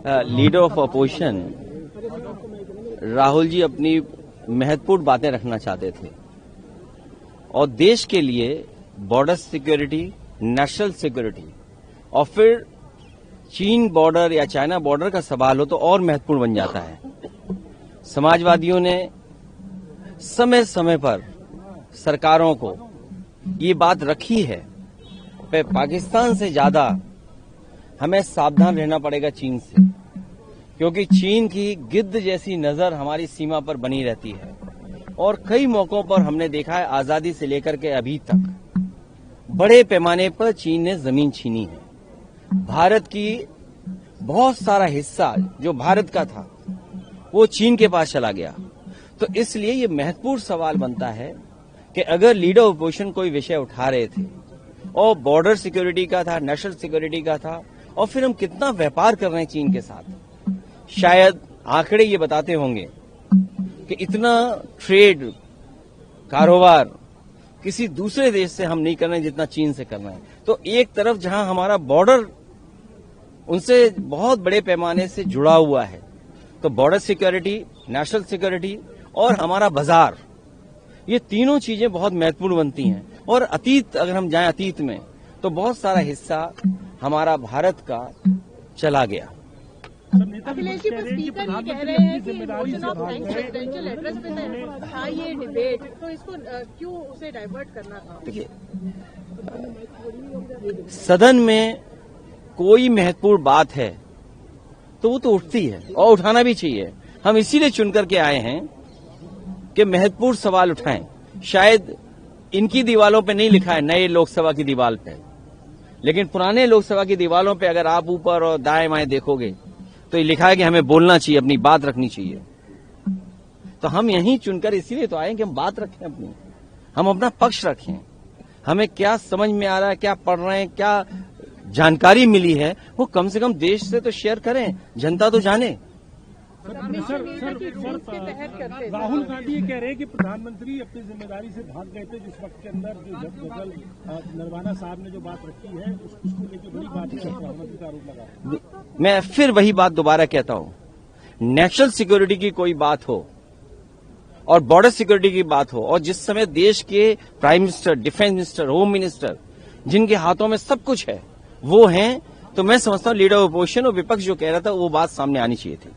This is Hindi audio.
Leader of opposition Rahul ji अपनी महत्वपूर्ण बातें रखना चाहते थे और देश के लिए बॉर्डर सिक्योरिटी, नेशनल सिक्योरिटी और फिर चीन बॉर्डर या चाइना बॉर्डर का सवाल हो तो और महत्वपूर्ण बन जाता है। समाजवादियों ने समय समय पर सरकारों को ये बात रखी है, पाकिस्तान से ज्यादा हमें सावधान रहना पड़ेगा चीन से, क्योंकि चीन की गिद्ध जैसी नजर हमारी सीमा पर बनी रहती है और कई मौकों पर हमने देखा है आजादी से लेकर के अभी तक बड़े पैमाने पर चीन ने जमीन छीनी है। भारत की बहुत सारा हिस्सा जो भारत का था वो चीन के पास चला गया। तो इसलिए ये महत्वपूर्ण सवाल बनता है कि अगर लीडर ऑफ अपोजिशन कोई विषय उठा रहे थे और बॉर्डर सिक्योरिटी का था, नेशनल सिक्योरिटी का था, और फिर हम कितना व्यापार कर रहे हैं चीन के साथ, शायद आंकड़े ये बताते होंगे कि इतना ट्रेड कारोबार किसी दूसरे देश से हम नहीं कर रहे हैं जितना चीन से कर रहे हैं। तो एक तरफ जहां हमारा बॉर्डर उनसे बहुत बड़े पैमाने से जुड़ा हुआ है, तो बॉर्डर सिक्योरिटी, नेशनल सिक्योरिटी और हमारा बाजार, ये तीनों चीजें बहुत महत्वपूर्ण बनती हैं। और अतीत, अगर हम जाएं अतीत में, तो बहुत सारा हिस्सा हमारा भारत का चला गया। अखिलेश जी, स्पीकर ये कह रहे हैं कि मोशन ऑफ प्रेसिडेंशियल एड्रेस में था ये डिबेट, तो इसको क्यों उसे डाइवर्ट करना था? देखिए, सदन में कोई महत्वपूर्ण बात है तो वो तो उठती है और उठाना भी चाहिए। हम इसीलिए चुनकर के आए हैं कि महत्वपूर्ण सवाल उठाएं। शायद इनकी दीवालों पे नहीं लिखा है नए लोकसभा की दीवार पे, लेकिन पुराने लोकसभा की दीवालों पे अगर आप ऊपर और दाएं बाएं देखोगे तो ये लिखा है कि हमें बोलना चाहिए, अपनी बात रखनी चाहिए। तो हम यहीं चुनकर इसीलिए तो आए कि हम बात रखें अपनी, हम अपना पक्ष रखें। हमें क्या समझ में आ रहा है, क्या पढ़ रहे हैं, क्या जानकारी मिली है, वो कम से कम देश से तो शेयर करें, जनता तो जाने। राहुल गांधी ये कह रहे हैं कि प्रधानमंत्री अपनी जिम्मेदारी से भाग गए थे, जिस वक्त के अंदर जो गजल नरवाना साहब ने जो बात रखी है उसको लेकर बड़ी बात है, प्रधानमंत्री का आरोप लगा। मैं फिर वही बात दोबारा कहता हूं, नेशनल सिक्योरिटी की कोई बात हो और बॉर्डर सिक्योरिटी की बात हो, और जिस समय देश के prime minister, defence minister, home minister, जिनके हाथों में सब कुछ है, वो हैं, तो मैं समझता हूं लीडर ऑफ अपोजिशन और विपक्ष जो कह रहा था वो बात सामने आनी चाहिए थी।